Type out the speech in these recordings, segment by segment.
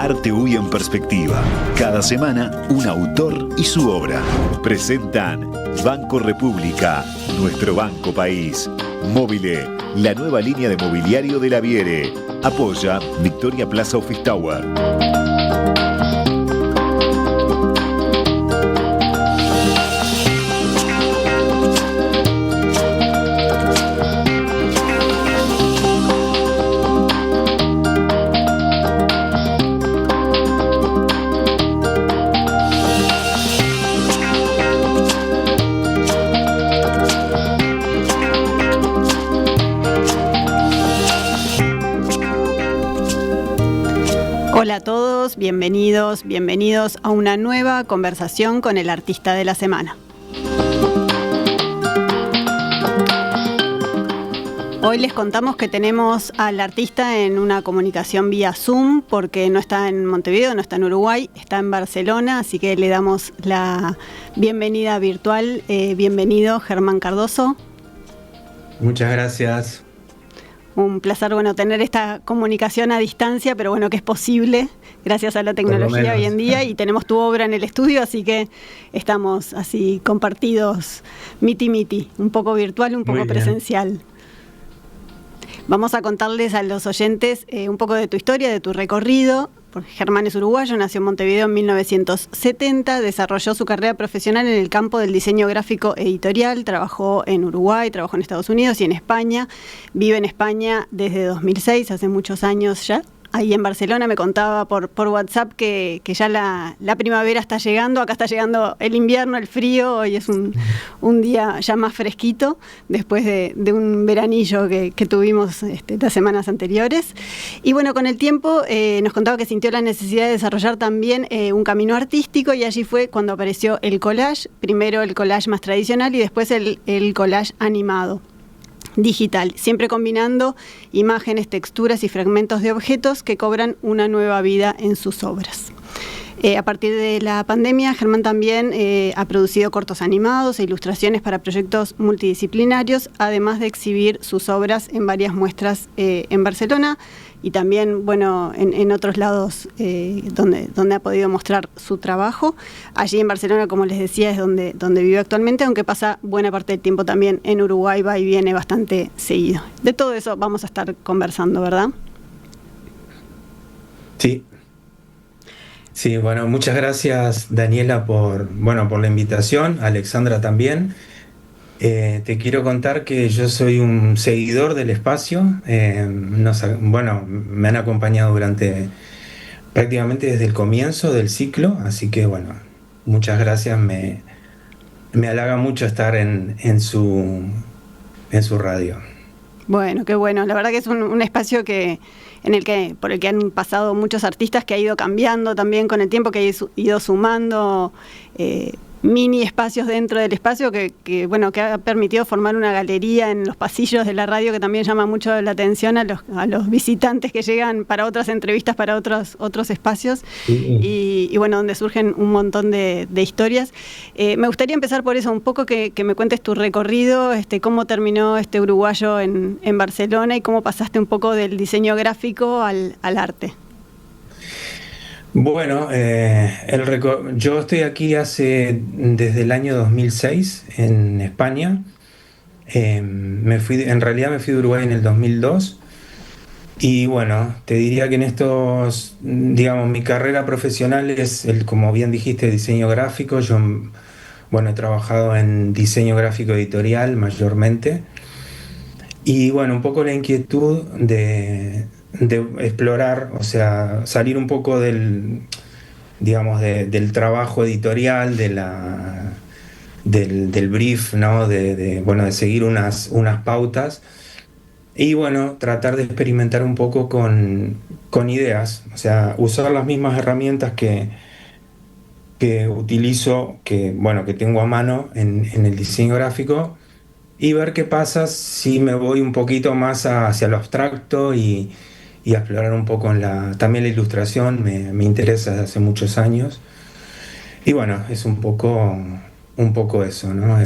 Arte UI en perspectiva. Cada semana, un autor y su obra. Presentan Banco República, nuestro banco país. Móvile, la nueva línea de mobiliario de la Viere. Apoya Victoria Plaza Office Tower. Hola a todos, bienvenidos a una nueva conversación con el artista de la semana. Hoy les contamos que tenemos al artista en una comunicación vía Zoom porque no está en Montevideo, no está en Uruguay, está en Barcelona, así que le damos la bienvenida virtual. Bienvenido, Germán Cardoso. Muchas gracias. Un placer, tener esta comunicación a distancia, pero que es posible gracias a la tecnología hoy en día, y tenemos tu obra en el estudio, así que estamos así compartidos, miti, un poco virtual, un poco presencial. Vamos a contarles a los oyentes un poco de tu historia, de tu recorrido. Porque Germán es uruguayo, nació en Montevideo en 1970, desarrolló su carrera profesional en el campo del diseño gráfico editorial, trabajó en Uruguay, trabajó en Estados Unidos y en España, vive en España desde 2006, hace muchos años ya. Ahí en Barcelona me contaba por WhatsApp que ya la primavera está llegando, acá está llegando el invierno, el frío, hoy es un día ya más fresquito, después de un veranillo que tuvimos las semanas anteriores. Y con el tiempo nos contaba que sintió la necesidad de desarrollar también un camino artístico, y allí fue cuando apareció el collage, primero el collage más tradicional y después el collage animado, digital, siempre combinando imágenes, texturas y fragmentos de objetos que cobran una nueva vida en sus obras. A partir de la pandemia, Germán también ha producido cortos animados e ilustraciones para proyectos multidisciplinarios, además de exhibir sus obras en varias muestras en Barcelona y también en otros lados donde ha podido mostrar su trabajo. Allí en Barcelona, como les decía, es donde vive actualmente, aunque pasa buena parte del tiempo también en Uruguay, va y viene bastante seguido. De todo eso vamos a estar conversando, ¿verdad? Sí, muchas gracias, Daniela, por la invitación, Alexandra también. Te quiero contar que yo soy un seguidor del espacio. Me han acompañado prácticamente desde el comienzo del ciclo, así que muchas gracias. Me halaga mucho estar en su radio. Qué bueno. La verdad que es un espacio por el que han pasado muchos artistas, que ha ido cambiando también con el tiempo, que ha ido sumando mini espacios dentro del espacio que ha permitido formar una galería en los pasillos de la radio que también llama mucho la atención a los visitantes que llegan para otras entrevistas, para otros espacios. Sí. Y donde surgen un montón de historias. Me gustaría empezar por eso, un poco que me cuentes tu recorrido, cómo terminó uruguayo en Barcelona y cómo pasaste un poco del diseño gráfico al arte. Yo estoy aquí desde el año 2006 en España. En realidad me fui de Uruguay en el 2002. Y te diría que en estos, mi carrera profesional es, como bien dijiste, diseño gráfico. Yo, he trabajado en diseño gráfico editorial mayormente. Y un poco la inquietud de explorar, salir un poco del trabajo editorial, del brief, ¿no? De seguir unas pautas y tratar de experimentar un poco con ideas, usar las mismas herramientas que utilizo, que tengo a mano en el diseño gráfico, y ver qué pasa si me voy un poquito más hacia lo abstracto y explorar un poco también la ilustración. Me interesa desde hace muchos años. Y es un poco eso, ¿no?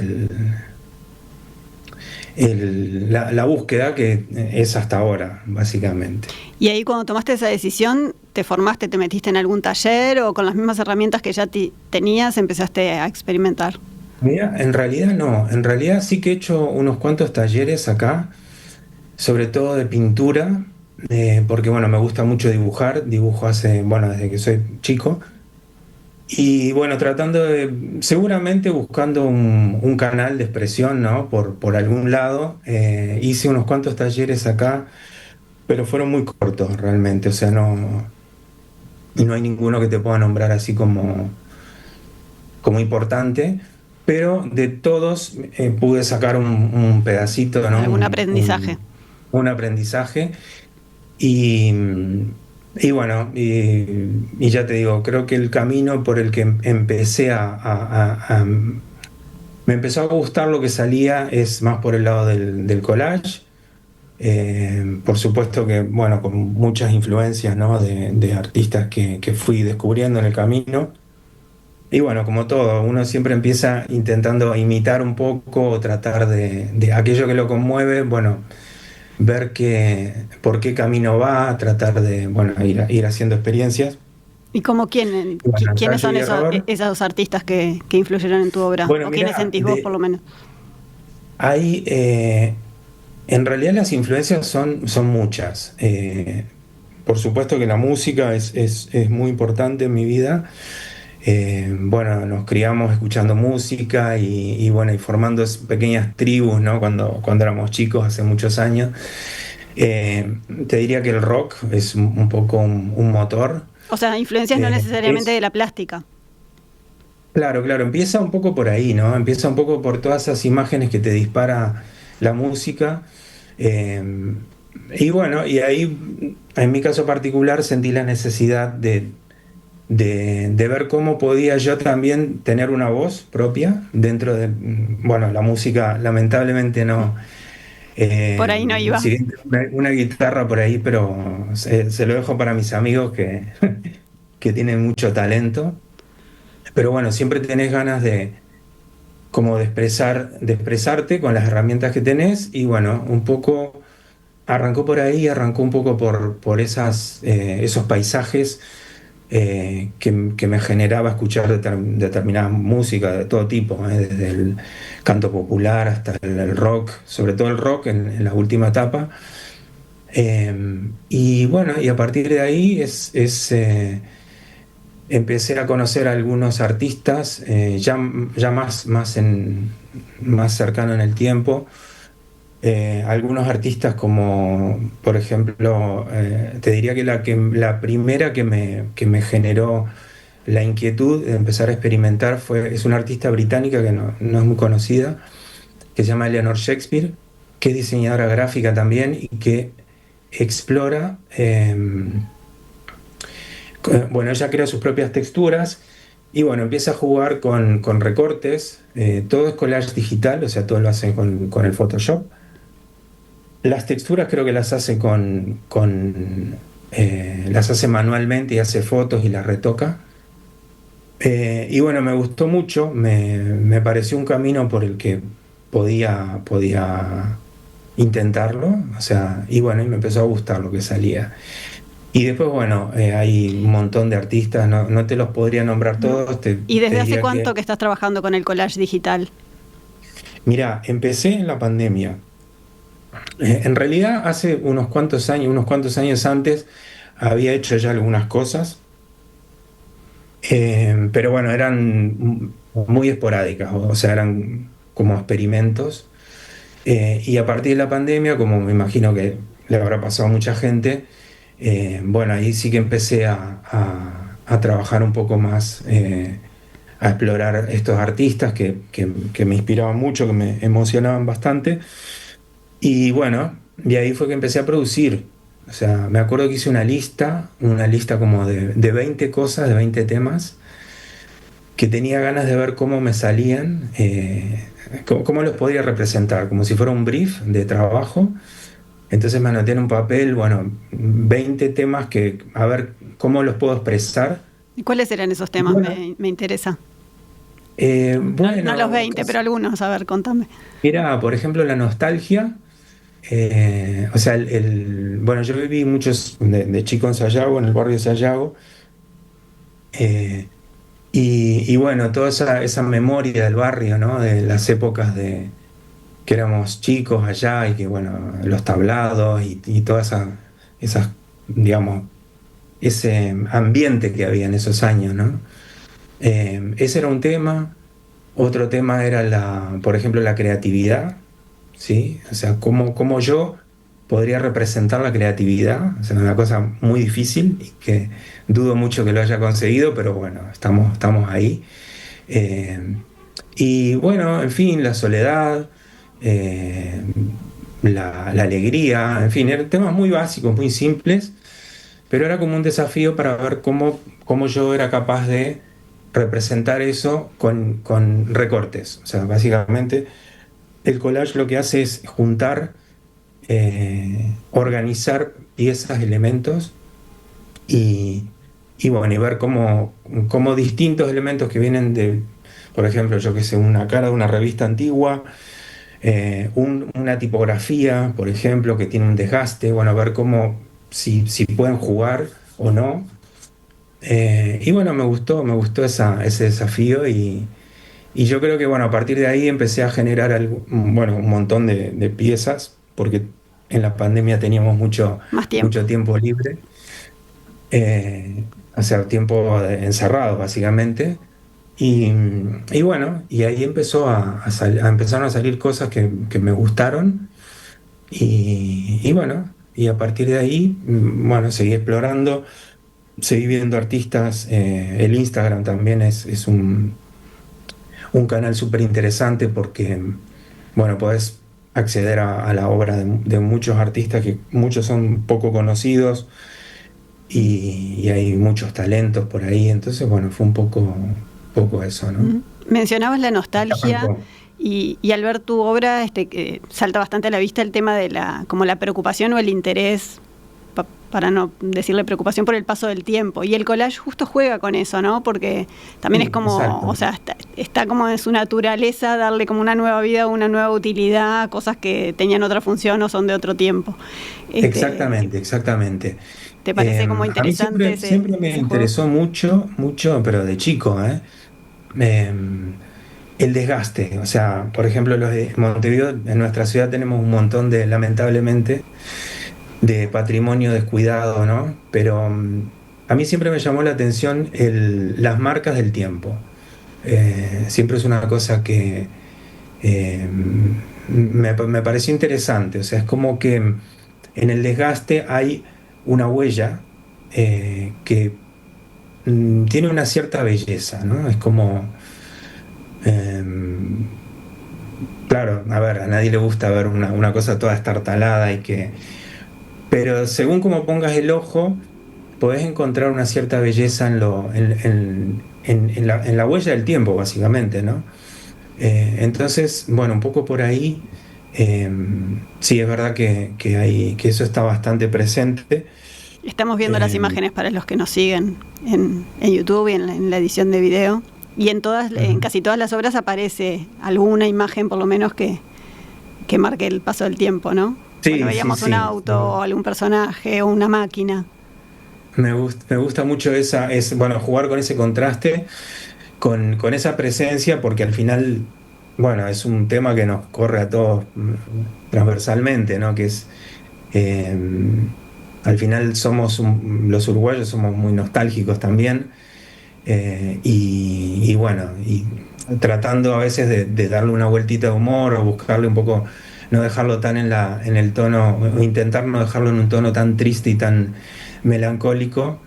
La búsqueda que es hasta ahora, básicamente. Y ahí, cuando tomaste esa decisión, te formaste, te metiste en algún taller o con las mismas herramientas que ya tenías empezaste a experimentar? Mira, en realidad no, en realidad sí que he hecho unos cuantos talleres acá, sobre todo de pintura, porque bueno, me gusta mucho dibujar, dibujo desde que soy chico. Y bueno, seguramente buscando un canal de expresión, ¿no? Por algún lado. Hice unos cuantos talleres acá, pero fueron muy cortos realmente, o sea, no hay ninguno que te pueda nombrar así como importante, pero de todos pude sacar un pedacito, ¿no? ¿Algún aprendizaje? Un aprendizaje. Y, y bueno, y ya te digo, creo que el camino por el que empecé me empezó a gustar lo que salía es más por el lado del collage. Por supuesto que, bueno, con muchas influencias, ¿no? de artistas que fui descubriendo en el camino. Y bueno, como todo, uno siempre empieza intentando imitar un poco o tratar de aquello que lo conmueve, bueno, ver por qué camino va, tratar de, bueno, ir haciendo experiencias. ¿Y Bueno, quiénes son error. esos artistas que influyeron en tu obra? Bueno, ¿O quiénes sentís vos, por lo menos? Hay, en realidad las influencias son muchas. Por supuesto que la música es muy importante en mi vida. Bueno, nos criamos escuchando música y bueno, y formando pequeñas tribus, ¿no? Cuando éramos chicos, hace muchos años. Te diría que el rock es un poco un motor. O sea, influencias no necesariamente de la plástica. Claro, empieza un poco por ahí, ¿no? Empieza un poco por todas esas imágenes que te dispara la música. Y bueno, y ahí, en mi caso particular, sentí la necesidad de ver cómo podía yo también tener una voz propia dentro de, bueno, la música lamentablemente no. Por ahí no iba. Si bien una guitarra por ahí, pero se lo dejo para mis amigos que tienen mucho talento. Pero bueno, siempre tenés ganas como de expresarte con las herramientas que tenés y bueno, un poco arrancó por ahí, arrancó un poco por esos paisajes que me generaba escuchar determinada música de todo tipo, desde el canto popular hasta el rock, sobre todo el rock en la última etapa. Y bueno, y a partir de ahí empecé a conocer a algunos artistas ya más cercano en el tiempo. Algunos artistas como, por ejemplo, te diría que la primera que me generó la inquietud de empezar a experimentar es una artista británica que no es muy conocida, que se llama Eleanor Shakespeare, que es diseñadora gráfica también y que explora, bueno, ella crea sus propias texturas y bueno, empieza a jugar con recortes, todo es collage digital, o sea, todo lo hace con el Photoshop. Las texturas creo que las hace las hace manualmente y hace fotos y las retoca. Y bueno, me gustó mucho, me pareció un camino por el que podía intentarlo, o sea, y bueno, y me empezó a gustar lo que salía. Y después, bueno, hay un montón de artistas, no te los podría nombrar todos. ¿Y desde hace cuánto que estás trabajando con el collage digital? Mira, empecé en la pandemia. En realidad hace unos cuantos años antes había hecho ya algunas cosas, pero bueno, eran muy esporádicas, o sea, eran como experimentos. Y a partir de la pandemia, como me imagino que le habrá pasado a mucha gente, bueno, ahí sí que empecé a trabajar un poco más, a explorar estos artistas que me inspiraban mucho, que me emocionaban bastante. Y bueno, y ahí fue que empecé a producir. O sea, me acuerdo que hice una lista como de 20 cosas, de 20 temas, que tenía ganas de ver cómo me salían, cómo los podría representar, como si fuera un brief de trabajo. Entonces me anoté en un papel, bueno, 20 temas a ver cómo los puedo expresar. ¿Y cuáles eran esos temas? Bueno, me interesa. Bueno, no los 20, pero algunos, a ver, contame. Era, por ejemplo, la nostalgia. O sea, bueno, yo viví muchos de chico en Sayago, en el barrio de Sayago, eh, y bueno, toda esa memoria del barrio, ¿no? De las épocas de que éramos chicos allá y que, bueno, los tablados y todas esas, digamos, ese ambiente que había en esos años, ¿no? Ese era un tema. Otro tema era por ejemplo, la creatividad, ¿sí? O sea, cómo yo podría representar la creatividad. O sea, una cosa muy difícil y que dudo mucho que lo haya conseguido, pero bueno, estamos ahí. Eh, y bueno, en fin, la soledad, eh, la alegría, en fin, eran temas muy básicos, muy simples, pero era como un desafío para ver cómo yo era capaz de representar eso con recortes. O sea, básicamente el collage lo que hace es juntar, organizar piezas, elementos y, y bueno, y ver cómo distintos elementos que vienen de, por ejemplo, yo que sé, una cara de una revista antigua, una tipografía, por ejemplo, que tiene un desgaste, bueno, ver si pueden jugar o no. Y bueno, me gustó ese desafío y yo creo que bueno, a partir de ahí empecé a generar bueno, un montón de piezas, porque en la pandemia teníamos Más tiempo. mucho tiempo libre, o sea, tiempo encerrado básicamente. Y, y bueno, y ahí empezaron a salir cosas que me gustaron y bueno, y a partir de ahí, bueno, seguí explorando, seguí viendo artistas, el Instagram también es un canal súper interesante porque, bueno, podés acceder a la obra de muchos artistas que muchos son poco conocidos y hay muchos talentos por ahí, entonces, bueno, fue un poco eso, ¿no? Mencionabas la nostalgia Arrancó. y al ver tu obra que salta bastante a la vista el tema de como la preocupación o el interés, para no decirle preocupación por el paso del tiempo. Y el collage justo juega con eso, ¿no? Porque también Sí, es como, exacto. o sea, está como en su naturaleza darle como una nueva vida, una nueva utilidad a cosas que tenían otra función o son de otro tiempo. Exactamente. ¿Te parece como A mí interesante siempre me ese juego? interesó mucho, pero de chico, el desgaste. O sea, por ejemplo, los de Montevideo, en nuestra ciudad tenemos un montón lamentablemente, de patrimonio descuidado, ¿no? Pero a mí siempre me llamó la atención las marcas del tiempo. Siempre es una cosa que eh, me pareció interesante. O sea, es como que en el desgaste hay una huella que tiene una cierta belleza, ¿no? Es como, em, claro, a ver, a nadie le gusta ver una cosa toda estartalada pero según como pongas el ojo, podés encontrar una cierta belleza en la huella del tiempo, básicamente, ¿no? Entonces, bueno, un poco por ahí, sí, es verdad que eso está bastante presente. Estamos viendo las Eh, imágenes para los que nos siguen en YouTube y en la edición de video. Y en Ujú. casi todas las obras aparece alguna imagen, por lo menos, que marque el paso del tiempo, ¿no? Bueno, Sí, sí, veíamos un sí. auto, o algún personaje, o una máquina. Me gusta mucho bueno, jugar con ese contraste, con esa presencia, porque al final, bueno, es un tema que nos corre a todos transversalmente, ¿no? Que es, eh, al final los uruguayos somos muy nostálgicos también, y bueno, y tratando a veces de darle una vueltita de humor o buscarle un poco, no dejarlo tan en el tono, o intentar no dejarlo en un tono tan triste y tan melancólico,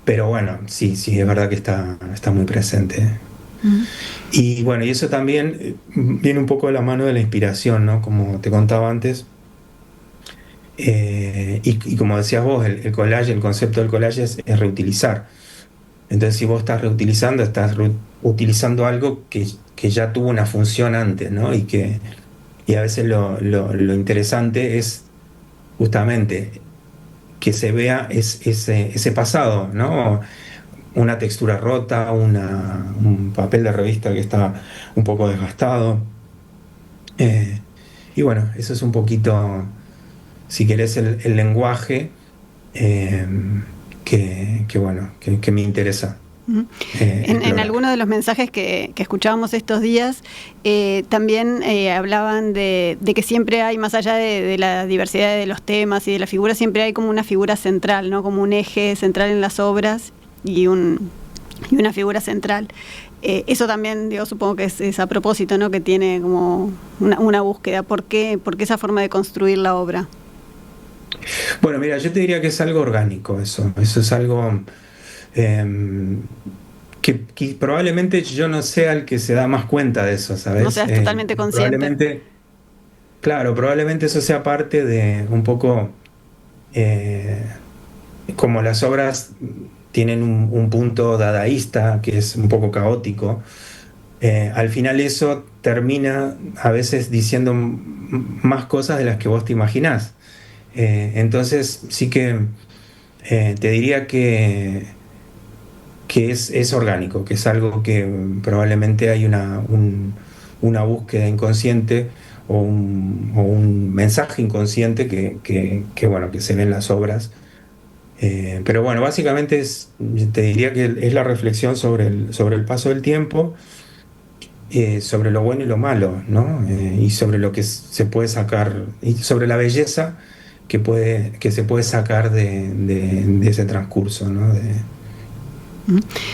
pero bueno, sí, sí, es verdad que está muy presente. Mm. Y bueno, y eso también viene un poco de la mano de la inspiración, ¿no? Como te contaba antes. Y como decías vos, el collage, el concepto del collage es reutilizar. Entonces, si vos estás reutilizando, utilizando algo que ya tuvo una función antes, ¿no? Y a veces lo interesante es justamente que se vea ese pasado, ¿no? Una textura rota, un papel de revista que está un poco desgastado. Eh, Y bueno, eso es un poquito, si querés, el lenguaje eh, que me interesa. En algunos de los mensajes que escuchábamos estos días, también hablaban de que siempre hay, más allá de la diversidad de los temas y de las figuras, siempre hay como una figura central, ¿no? Como un eje central en las obras y una figura central. Eso también, digo, supongo que es a propósito, ¿no? Que tiene como una búsqueda. ¿Por qué esa forma de construir la obra? Bueno, mira, yo te diría que es algo orgánico eso. Eso es algo que probablemente yo no sea el que se da más cuenta de eso, ¿sabes? No seas totalmente consciente. Probablemente eso sea parte de un poco como las obras tienen un punto dadaísta que es un poco caótico. Al final eso termina a veces diciendo más cosas de las que vos te imaginás. Entonces sí que te diría que es orgánico, que es algo que probablemente hay una búsqueda inconsciente o un mensaje inconsciente bueno, que se ve en las obras. Pero bueno, básicamente te diría que es la reflexión sobre el paso del tiempo, sobre lo bueno y lo malo, ¿no? Y sobre lo que se puede sacar, y sobre la belleza que se puede sacar de ese transcurso, ¿no?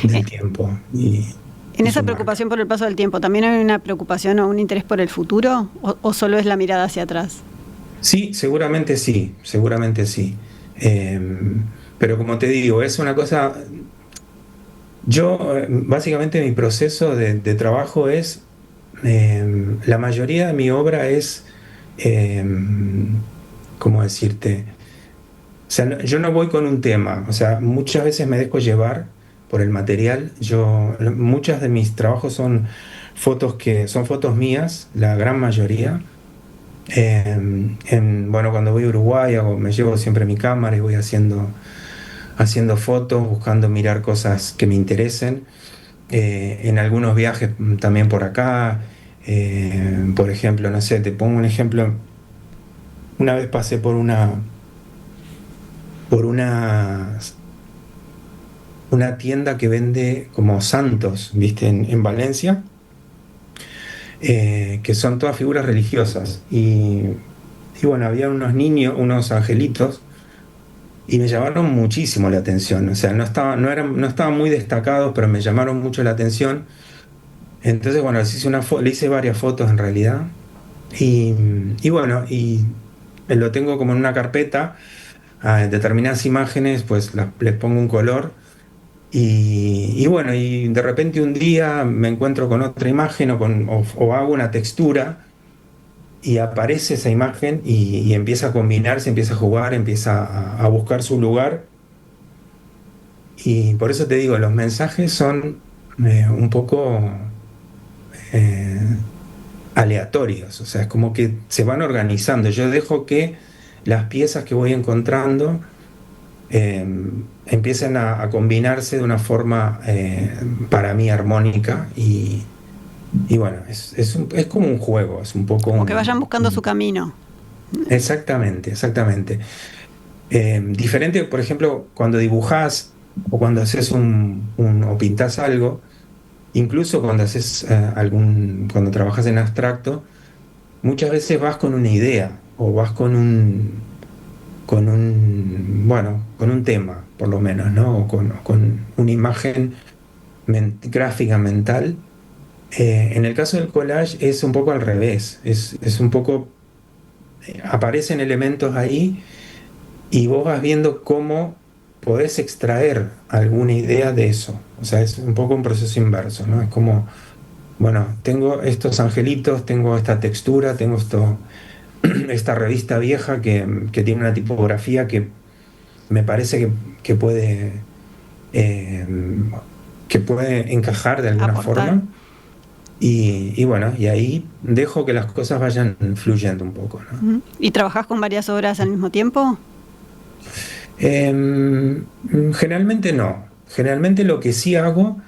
Del tiempo. En esa preocupación por el paso del tiempo, ¿también hay una preocupación o un interés por el futuro? ¿O solo es la mirada hacia atrás? Sí, seguramente sí, seguramente sí. Pero como te digo, es una cosa... Yo, básicamente mi proceso de trabajo es... la mayoría de mi obra es... ¿cómo decirte? O sea, yo no voy con un tema. O sea, muchas veces me dejo llevar por el material. Muchas de mis trabajos son fotos mías, la gran mayoría. Bueno, cuando voy a Uruguay me llevo siempre mi cámara y voy haciendo fotos, buscando mirar cosas que me interesen. En algunos viajes también por acá, por ejemplo, no sé, te pongo un ejemplo. Una vez pasé por una tienda que vende como santos, ¿viste? En Valencia, que son todas figuras religiosas. Y bueno, había unos niños, unos angelitos, y me llamaron muchísimo la atención. O sea, no estaban muy destacados, pero me llamaron mucho la atención. Entonces, bueno, le hice varias fotos en realidad. Y bueno, lo tengo como en una carpeta. A determinadas imágenes, pues les pongo un color. Y bueno, y de repente un día me encuentro con otra imagen o hago una textura y aparece esa imagen y empieza a combinarse, empieza a jugar, empieza a buscar su lugar. Y por eso te digo, los mensajes son un poco aleatorios, o sea, es como que se van organizando. Yo dejo que las piezas que voy encontrando empiezan a combinarse de una forma para mí armónica y bueno, es como un juego, es un poco... Como que vayan buscando su camino. Exactamente. Diferente, por ejemplo, cuando dibujás o cuando haces o pintás algo, incluso cuando haces cuando trabajas en abstracto, muchas veces vas con una idea o vas con un tema, por lo menos, ¿no? O con una imagen gráfica mental. En el caso del collage es un poco al revés, es un poco, aparecen elementos ahí y vos vas viendo cómo podés extraer alguna idea de eso. O sea, es un poco un proceso inverso, ¿no? Es como, bueno, tengo estos angelitos, tengo esta textura, tengo esta revista vieja que tiene una tipografía que me parece que puede encajar de alguna forma. Y bueno, y ahí dejo que las cosas vayan fluyendo un poco, ¿no? ¿Y trabajás con varias obras al mismo tiempo? Generalmente no. Generalmente lo que sí hago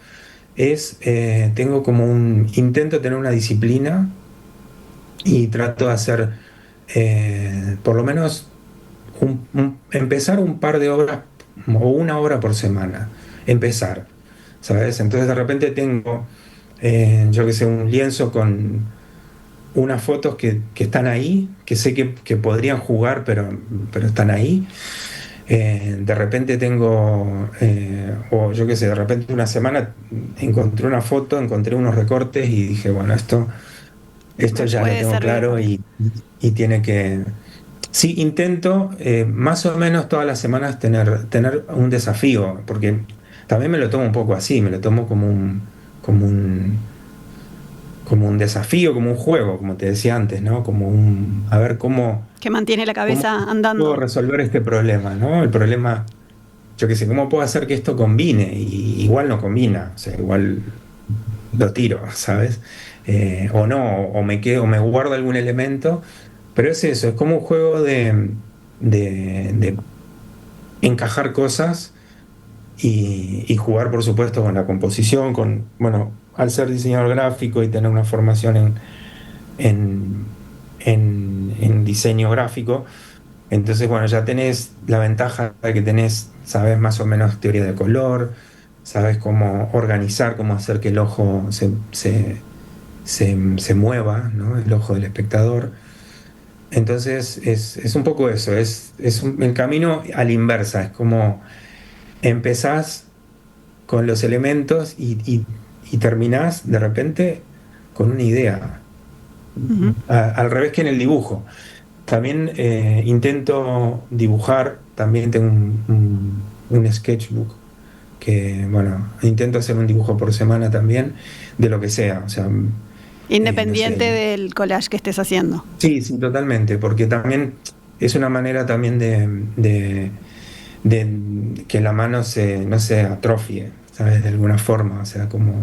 es, intento tener una disciplina y trato de hacer por lo menos empezar un par de obras o una obra por semana, empezar, ¿sabes? Entonces de repente tengo, yo qué sé, un lienzo con unas fotos que están ahí, que sé que podrían jugar, pero están ahí. De repente tengo, o yo qué sé, de repente una semana encontré una foto, encontré unos recortes y dije, bueno, esto ya lo Puede tengo servir. claro y tiene que... Sí, intento más o menos todas las semanas tener un desafío, porque también me lo tomo un poco así, me lo tomo como un, como un desafío, como un juego, como te decía antes, ¿no? A ver Que mantiene la cómo cabeza puedo andando. resolver este problema, ¿no? El problema, yo qué sé, ¿cómo puedo hacer que esto combine? Y igual no combina, o sea, igual lo tiro, ¿sabes? O no, o me quedo, o me guardo algún elemento, pero es eso, es como un juego de encajar cosas y jugar, por supuesto, con la composición, bueno, al ser diseñador gráfico y tener una formación en, en diseño gráfico, entonces, bueno, ya tenés la ventaja de que sabes más o menos teoría de color, sabes cómo organizar, cómo hacer que el ojo se mueva, ¿no? El ojo del espectador. Entonces, es un poco eso, el camino a la inversa, es como empezás con los elementos y terminás de repente con una idea, Ujú. al revés que en el dibujo. También intento dibujar, también tengo un sketchbook que, bueno, intento hacer un dibujo por semana también, de lo que sea, o sea, no Independiente sé. del collage que estés haciendo. Sí, sí, totalmente, porque también es una manera también de que la mano no se atrofie, ¿sabes? De alguna forma, o sea, como...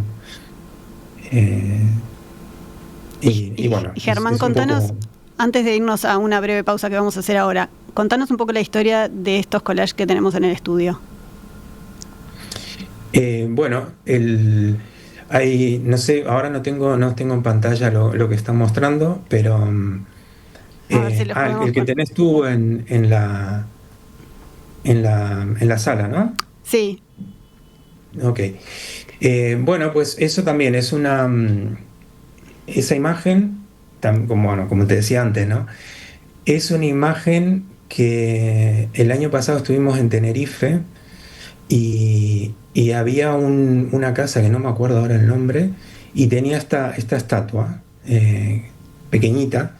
eh, y bueno, Y Germán, es un contanos, poco... antes de irnos a una breve pausa que vamos a hacer ahora, contanos un poco la historia de estos collages que tenemos en el estudio. Bueno, no sé, ahora no tengo en pantalla lo que están mostrando, pero A ver si los el podemos que poner. tenés tú en la sala, ¿no? Sí. Ok. Bueno, pues eso también es esa imagen, como, bueno, como te decía antes, ¿no? Es una imagen que el año pasado estuvimos en Tenerife y había una casa que no me acuerdo ahora el nombre y tenía esta estatua pequeñita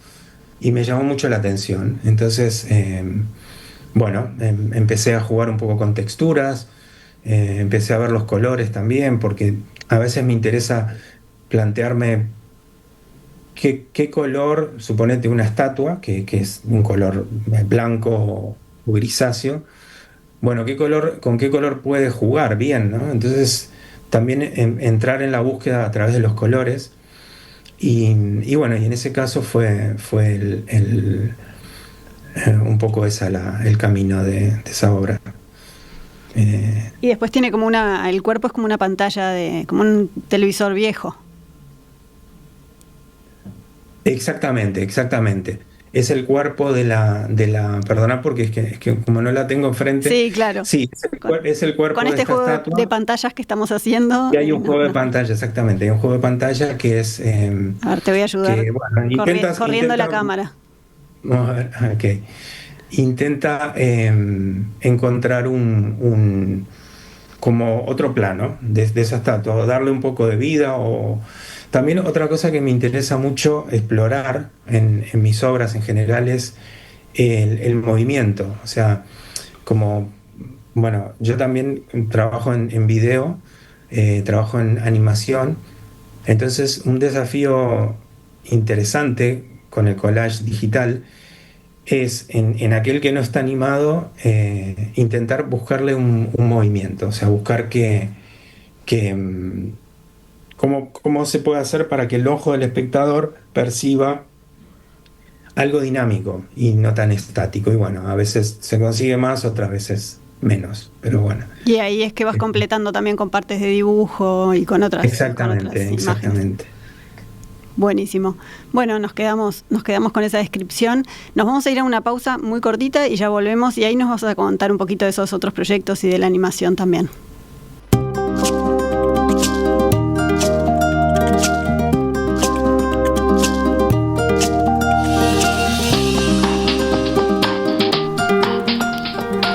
y me llamó mucho la atención. Entonces, bueno, empecé a jugar un poco con texturas, empecé a ver los colores también, porque a veces me interesa plantearme qué color, suponete una estatua, que es un color blanco o grisáceo, bueno, con qué color puede jugar bien, ¿no? Entonces, también entrar en la búsqueda a través de los colores. Y bueno, y en ese caso fue un poco el camino de esa obra. Eh, Y después tiene como el cuerpo es como una pantalla como un televisor viejo. exactamente, exactamente. Es el cuerpo perdona porque es que como no la tengo enfrente, Sí, claro. sí, Con, es el con cuerpo de este esta juego de estatua. pantallas que estamos haciendo, Y hay un no, juego de no. pantalla, exactamente. Hay un juego de pantalla que es A ver, te voy a ayudar que, bueno, corriendo la cámara. vamos a ver, ok. Intenta encontrar como otro plano de esa estatua, o darle un poco de vida. O también otra cosa que me interesa mucho explorar en mis obras en general es el movimiento. O sea, como, bueno, yo también trabajo en video, trabajo en animación, entonces un desafío interesante con el collage digital es en aquel que no está animado, intentar buscarle un movimiento, o sea, buscar cómo se puede hacer para que el ojo del espectador perciba algo dinámico y no tan estático. Y bueno, a veces se consigue más, otras veces menos, pero bueno. Y ahí es que vas completando también con partes de dibujo y con otras Exactamente, imágenes. exactamente. Buenísimo. Bueno, nos quedamos con esa descripción. Nos vamos a ir a una pausa muy cortita y ya volvemos, y ahí nos vas a contar un poquito de esos otros proyectos y de la animación también.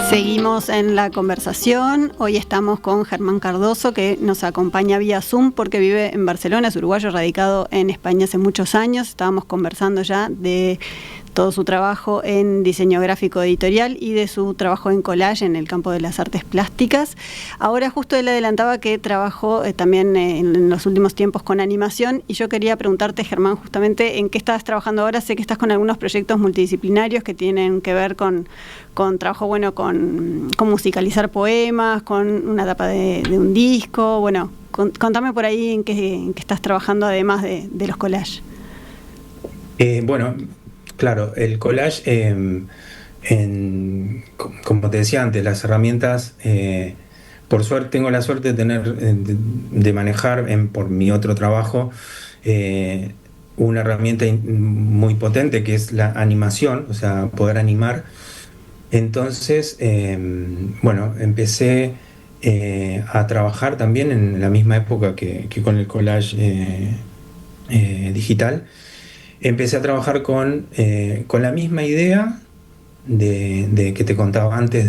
Seguimos en la conversación. Hoy estamos con Germán Cardoso, que nos acompaña vía Zoom porque vive en Barcelona, es uruguayo radicado en España hace muchos años. Estábamos conversando ya de todo su trabajo en diseño gráfico editorial y de su trabajo en collage en el campo de las artes plásticas. Ahora justo él adelantaba que trabajó también en los últimos tiempos con animación, y yo quería preguntarte, Germán, justamente en qué estás trabajando ahora. Sé que estás con algunos proyectos multidisciplinarios que tienen que ver con trabajo, bueno, con musicalizar poemas, con una tapa de un disco. Bueno, contame por ahí en qué estás trabajando además de los collages. Bueno, claro, el collage, como te decía antes, las herramientas, por suerte tengo la suerte de tener, de manejar por mi otro trabajo, una herramienta muy potente que es la animación, o sea, poder animar. Entonces, bueno, empecé a trabajar también en la misma época que con el collage digital. Empecé a trabajar con la misma idea de que te contaba antes,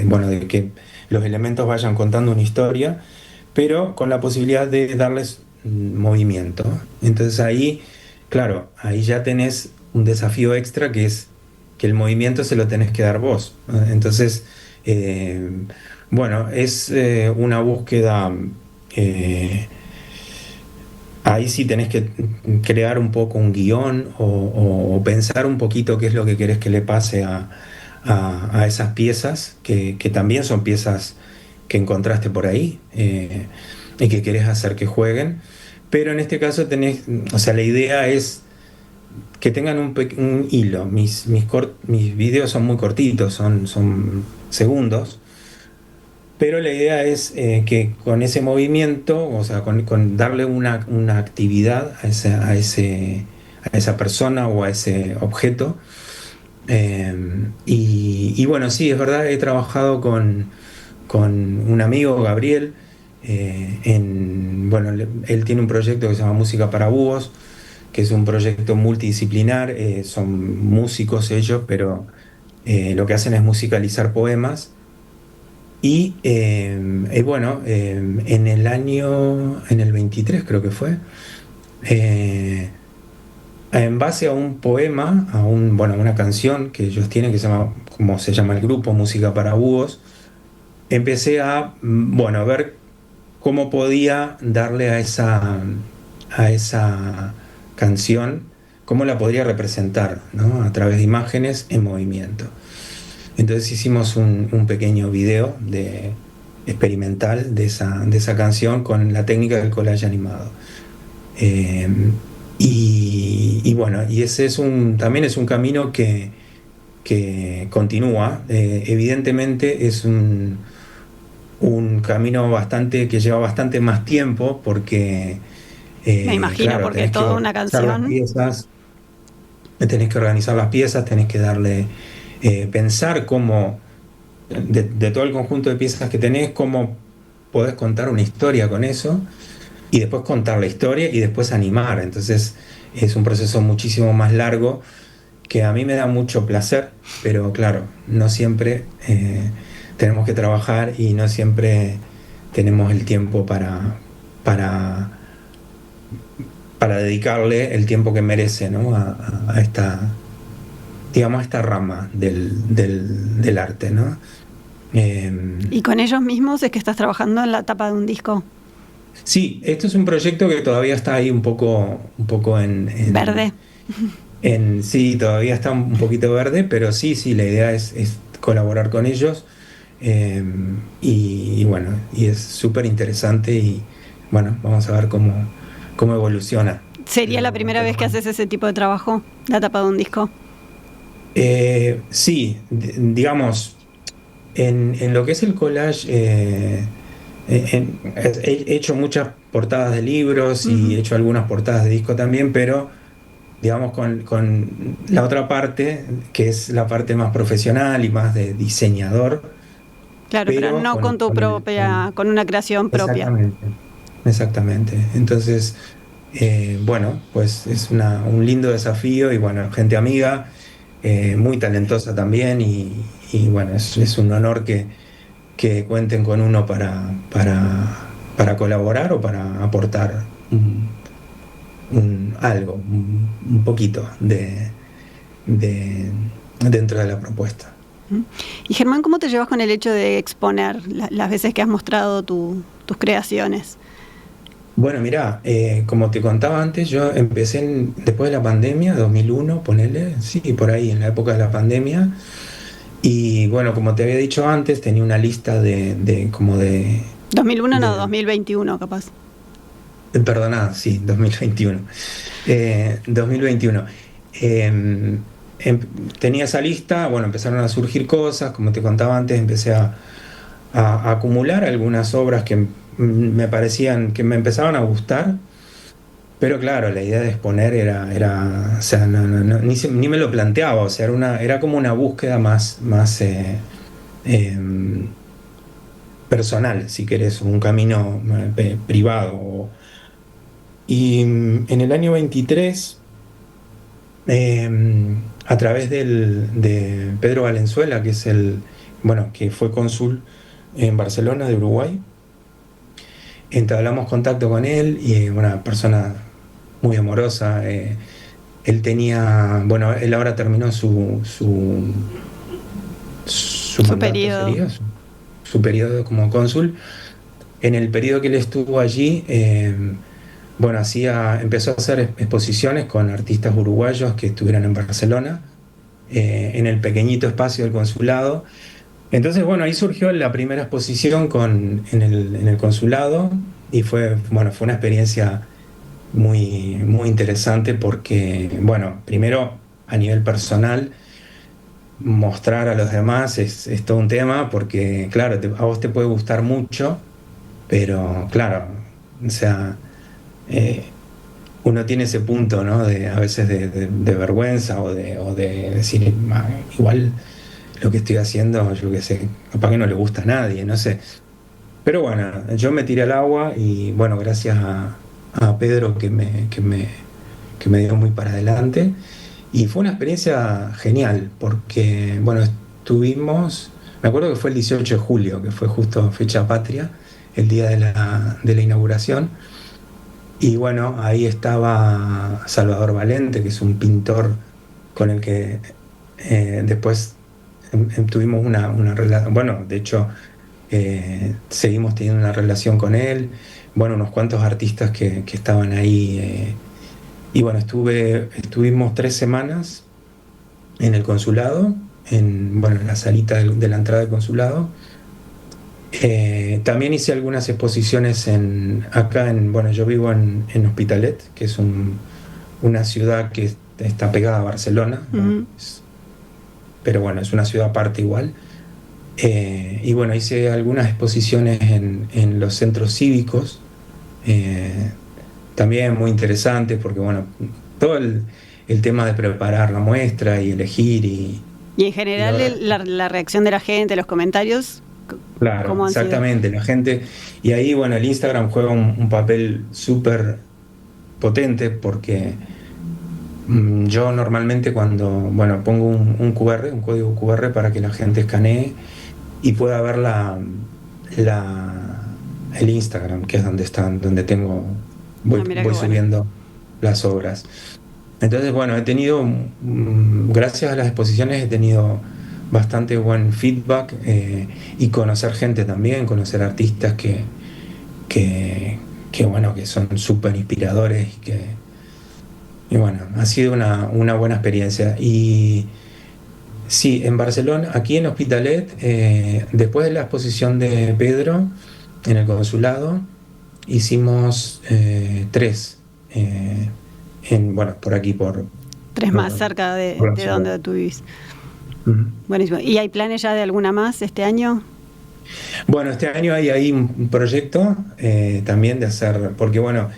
bueno, de que los elementos vayan contando una historia, pero con la posibilidad de darles movimiento. Entonces ahí, claro, ahí ya tenés un desafío extra, que es que el movimiento se lo tenés que dar vos. Entonces, bueno, es una búsqueda. Ahí sí tenés que crear un poco un guión o pensar un poquito qué es lo que querés que le pase a esas piezas, que también son piezas que encontraste por ahí y que querés hacer que jueguen. Pero en este caso o sea, la idea es que tengan un hilo. Mis videos son muy cortitos, son segundos. Pero la idea es que con ese movimiento, o sea, con darle una actividad a esa persona o a ese objeto. Y bueno, sí, es verdad, he trabajado con un amigo, Gabriel, bueno, él tiene un proyecto que se llama Música para Búhos, que es un proyecto multidisciplinar. Son músicos ellos, pero lo que hacen es musicalizar poemas. Y bueno, en el 23 creo que fue, en base a un poema, bueno, una canción que ellos tienen, que como se llama el grupo, Música para Búhos, empecé a ver cómo podía darle a esa canción, cómo la podría representar, ¿no? A través de imágenes en movimiento. Entonces hicimos un pequeño video experimental de esa canción con la técnica del collage animado. Y bueno, y ese también es un camino que continúa. Evidentemente es un camino que lleva bastante más tiempo, porque me imagino, claro, porque toda una canción. Tenés que organizar las piezas, tenés que darle. Pensar cómo, de todo el conjunto de piezas que tenés, cómo podés contar una historia con eso, y después contar la historia y después animar. Entonces es un proceso muchísimo más largo, que a mí me da mucho placer, pero claro, no siempre tenemos que trabajar y no siempre tenemos el tiempo para dedicarle el tiempo que merece, ¿no? a esta rama del arte, ¿no? ¿Y con ellos mismos es que estás trabajando en la tapa de un disco? Sí, esto es un proyecto que todavía está ahí un poco en verde. Sí, todavía está un poquito verde, pero sí, la idea es colaborar con ellos, y bueno, y es súper interesante, y bueno, vamos a ver cómo evoluciona. ¿Sería la primera vez que haces ese tipo de trabajo, la tapa de un disco? Sí, digamos, en lo que es el collage he hecho muchas portadas de libros y he hecho algunas portadas de disco también, pero digamos con la otra parte, que es la parte más profesional y más de diseñador. Claro, pero no con tu propia, con una creación propia. Exactamente. Entonces, bueno, pues es un lindo desafío y bueno, gente amiga, muy talentosa también y bueno, es un honor que cuenten con uno para colaborar o para aportar algo, un poquito de dentro de la propuesta. Y Germán, ¿cómo te llevas con el hecho de exponer las veces que has mostrado tus creaciones? Bueno, mirá, como te contaba antes, yo empecé después de la pandemia, 2001, ponele, sí, por ahí, en la época de la pandemia. Y bueno, como te había dicho antes, tenía una lista de como de... 2001 no, 2021 capaz. Perdona, sí, 2021. 2021. Tenía esa lista, bueno, empezaron a surgir cosas, como te contaba antes, empecé a acumular algunas obras que me parecían, que me empezaban a gustar, pero claro, la idea de exponer era o sea, ni me lo planteaba, o sea, era como una búsqueda más personal, si querés, un camino privado. Y en el año 23, a través de Pedro Valenzuela, que es bueno, que fue cónsul en Barcelona de Uruguay, entablamos contacto con él y una persona muy amorosa. Él tenía, bueno, él ahora terminó su mandato, periodo. sería su periodo como cónsul. En el periodo que él estuvo allí, bueno, empezó a hacer exposiciones con artistas uruguayos que estuvieran en Barcelona, en el pequeñito espacio del consulado. Entonces, bueno, ahí surgió la primera exposición en el consulado y fue una experiencia muy, muy interesante porque, bueno, primero a nivel personal, mostrar a los demás es todo un tema porque, claro, a vos te puede gustar mucho, pero claro, o sea, uno tiene ese punto, ¿no? A veces de vergüenza o de decir, igual lo que estoy haciendo, yo qué sé, capaz que no le gusta a nadie, no sé. Pero bueno, yo me tiré al agua y bueno, gracias a Pedro que me dio muy para adelante. Y fue una experiencia genial, porque bueno, me acuerdo que fue el 18 de julio, que fue justo fecha patria, el día de la inauguración. Y bueno, ahí estaba Salvador Valente, que es un pintor con el que después tuvimos una relación, bueno, de hecho seguimos teniendo una relación con él, bueno, unos cuantos artistas que estaban ahí. Y bueno, estuvimos 3 semanas en el consulado, en la salita de la entrada del consulado. También hice algunas exposiciones bueno, yo vivo en Hospitalet, que es una ciudad que está pegada a Barcelona, ¿no? Pero bueno, es una ciudad aparte igual. Y bueno, hice algunas exposiciones en los centros cívicos, también muy interesantes, porque bueno, todo el tema de preparar la muestra y elegir y en general la reacción de la gente, los comentarios. Claro, exactamente, la gente, y ahí bueno, el Instagram juega un papel súper potente porque yo normalmente cuando, bueno, pongo un QR, un código QR para que la gente escanee y pueda ver el Instagram, que es donde tengo, voy subiendo las obras. Entonces, bueno, gracias a las exposiciones he tenido bastante buen feedback y conocer gente también, conocer artistas que son súper inspiradores y bueno, ha sido una buena experiencia. Y sí, en Barcelona, aquí en Hospitalet, después de la exposición de Pedro en el consulado, hicimos 3 por aquí, 3 más cerca de donde tú vivís. Buenísimo. ¿Y hay planes ya de alguna más este año? Bueno, este año hay ahí un proyecto también de hacer, porque bueno,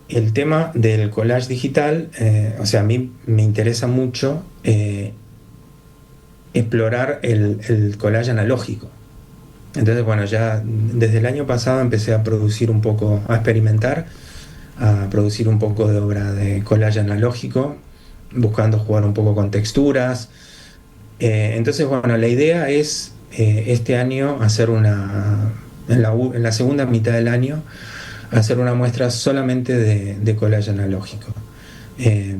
el tema del collage digital, o sea, a mí me interesa mucho explorar el collage analógico. Entonces, bueno, ya desde el año pasado empecé a producir un poco, a experimentar, a producir un poco de obra de collage analógico, buscando jugar un poco con texturas. Entonces, bueno, la idea es este año hacer en la segunda mitad del año, hacer una muestra solamente de collage analógico. Eh,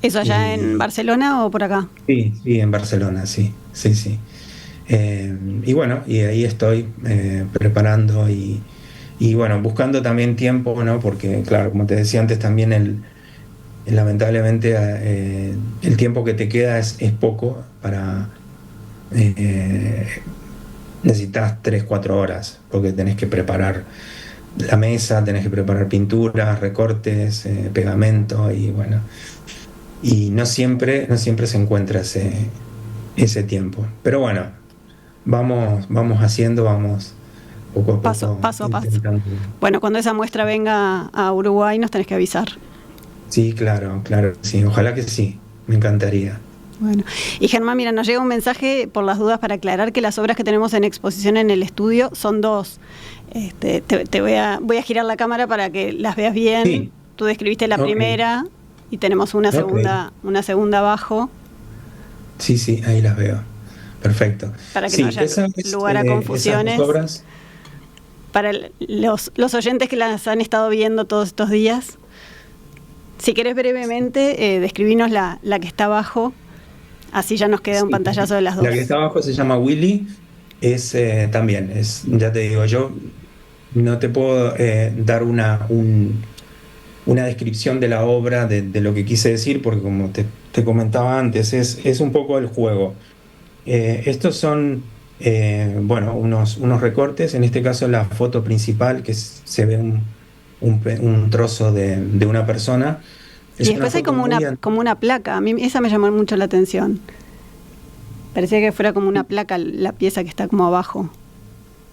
¿Eso allá en y Barcelona o por acá? sí, sí, en Barcelona, sí, sí, sí. Y bueno, y ahí estoy preparando y bueno, buscando también tiempo, ¿no? Porque, claro, como te decía antes, también lamentablemente el tiempo que te queda es poco para... eh, necesitas 3 4 horas, porque tenés que preparar la mesa, tenés que preparar pinturas, recortes, pegamento, y bueno, y no siempre se encuentra ese tiempo. Pero bueno, vamos haciendo, vamos poco a Paso, poco paso a paso. intentando. Bueno, cuando esa muestra venga a Uruguay nos tenés que avisar. Sí, claro, claro, sí, ojalá que sí, me encantaría. Bueno, y Germán, mira, nos llega un mensaje por las dudas para aclarar que las obras que tenemos en exposición en el estudio son dos. Te voy a girar la cámara para que las veas bien. Sí, Tú describiste la ok, primera y tenemos ok, una segunda abajo sí, sí, ahí las veo, perfecto. para que no Sí, haya lugar a esas dos confusiones. obras, Para los oyentes que las han estado viendo todos estos días, si querés brevemente, describinos la que está abajo, así ya nos queda un sí, pantallazo de las la que dos. está abajo se llama Willy, también, ya te digo, yo no te puedo dar una descripción de la obra, de lo que quise decir, porque como te comentaba antes, es un poco el juego. Estos son, bueno, unos recortes, en este caso la foto principal, que se ve un trozo de una persona. Y Es una después hay foto muy como antigua. una placa, a mí esa me llamó mucho la atención. Parecía que fuera como una placa la pieza que está como abajo.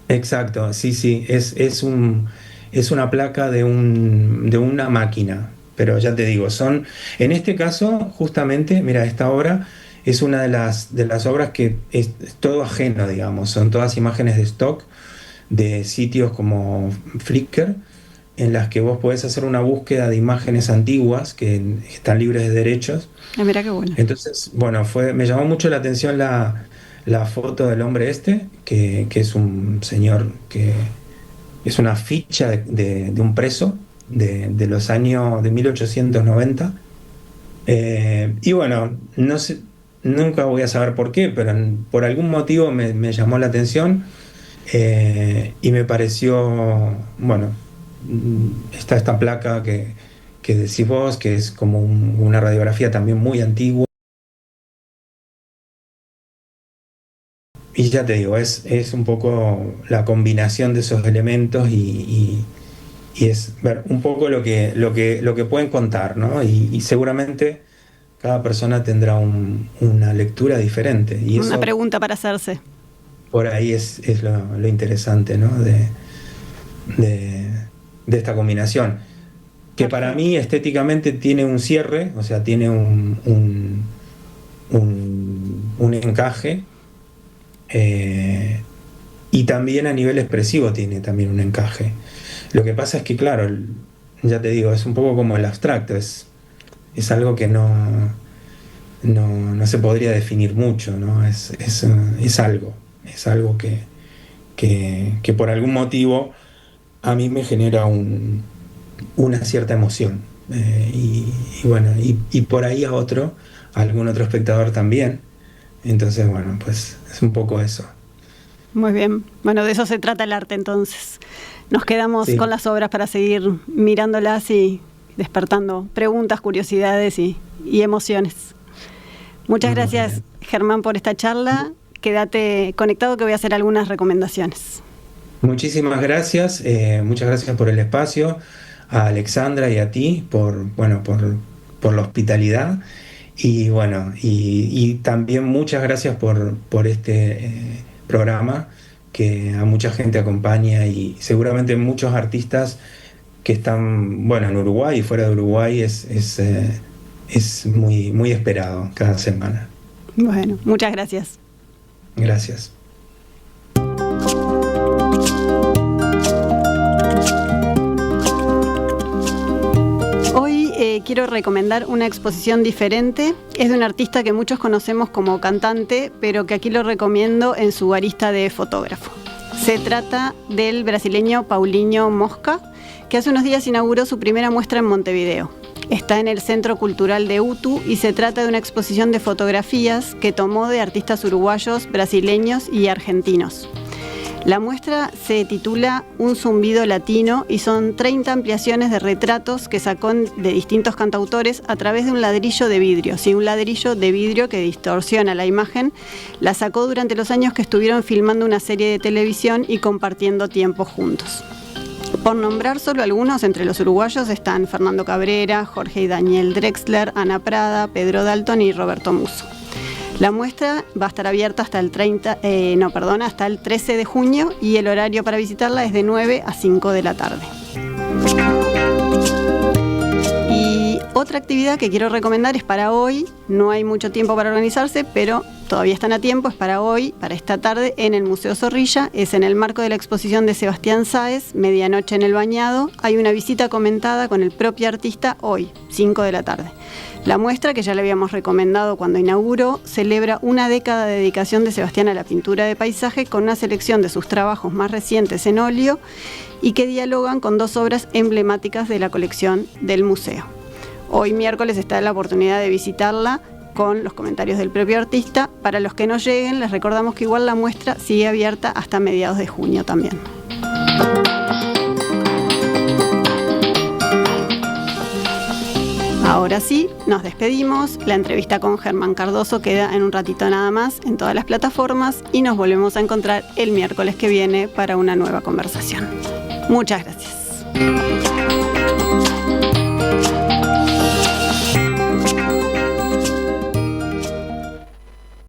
Exacto, sí, sí, es una placa de una máquina, pero ya te digo, en este caso, justamente, mira, esta obra es una de las obras que es todo ajeno, digamos, son todas imágenes de stock de sitios como Flickr, en las que vos podés hacer una búsqueda de imágenes antiguas que están libres de derechos. Mira qué bueno. Entonces, bueno, me llamó mucho la atención la foto del hombre que es un señor que es una ficha de un preso de los años de 1890. Y bueno, no sé, nunca voy a saber por qué, pero por algún motivo me llamó la atención y me pareció, bueno, está esta placa que decís vos, que es como una radiografía también muy antigua. Y ya te digo, es un poco la combinación de esos elementos y es ver un poco lo que pueden contar, ¿no? Y seguramente cada persona tendrá una lectura diferente. Y Una eso pregunta para hacerse. por ahí es lo interesante, ¿no? De, de esta combinación. Que para Perfecto. mí estéticamente tiene un cierre, o sea, tiene un encaje. eh, y también a nivel expresivo tiene también un encaje. Lo que pasa es que, claro, ya te digo, es un poco como el abstracto, es algo que no se podría definir mucho, ¿no? Es algo que por algún motivo a mí me genera una cierta emoción. Y bueno, y por ahí a algún otro espectador también. Entonces, bueno, pues es un poco eso. Muy bien. Bueno, de eso se trata el arte entonces. Nos quedamos con Sí, las obras para seguir mirándolas y despertando preguntas, curiosidades y emociones. Muchas muy gracias, bien. Germán, por esta charla. Quédate conectado que voy a hacer algunas recomendaciones. Muchísimas gracias, muchas gracias por el espacio, a Alexandra y a ti bueno, por la hospitalidad y bueno, y también muchas gracias por este programa que a mucha gente acompaña, y seguramente muchos artistas que están, bueno, en Uruguay y fuera de Uruguay es muy, muy esperado cada semana. Bueno, muchas gracias. Gracias. Hoy quiero recomendar una exposición diferente. Es de un artista que muchos conocemos como cantante, pero que aquí lo recomiendo en su arista de fotógrafo. Se trata del brasileño Paulinho Mosca, que hace unos días inauguró su primera muestra en Montevideo. Está en el Centro Cultural de UTU y se trata de una exposición de fotografías que tomó de artistas uruguayos, brasileños y argentinos. La muestra se titula Un zumbido latino y son 30 ampliaciones de retratos que sacó de distintos cantautores a través de un ladrillo de vidrio. Sí, un ladrillo de vidrio que distorsiona la imagen. La sacó durante los años que estuvieron filmando una serie de televisión y compartiendo tiempo juntos. Por nombrar solo algunos, entre los uruguayos están Fernando Cabrera, Jorge y Daniel Drexler, Ana Prada, Pedro Dalton y Roberto Musso. La muestra va a estar abierta hasta el 13 de junio y el horario para visitarla es de 9 a 5 de la tarde. Y otra actividad que quiero recomendar es para hoy. No hay mucho tiempo para organizarse, pero todavía están a tiempo. Es para hoy, para esta tarde, en el Museo Zorrilla. Es en el marco de la exposición de Sebastián Sáez, Medianoche en el Bañado. Hay una visita comentada con el propio artista hoy, 5 de la tarde. La muestra, que ya le habíamos recomendado cuando inauguró, celebra una década de dedicación de Sebastián a la pintura de paisaje con una selección de sus trabajos más recientes en óleo y que dialogan con dos obras emblemáticas de la colección del museo. Hoy miércoles está la oportunidad de visitarla con los comentarios del propio artista. Para los que no lleguen, les recordamos que igual la muestra sigue abierta hasta mediados de junio también. Ahora sí, nos despedimos. La entrevista con Germán Cardoso queda en un ratito nada más en todas las plataformas y nos volvemos a encontrar el miércoles que viene para una nueva conversación. Muchas gracias.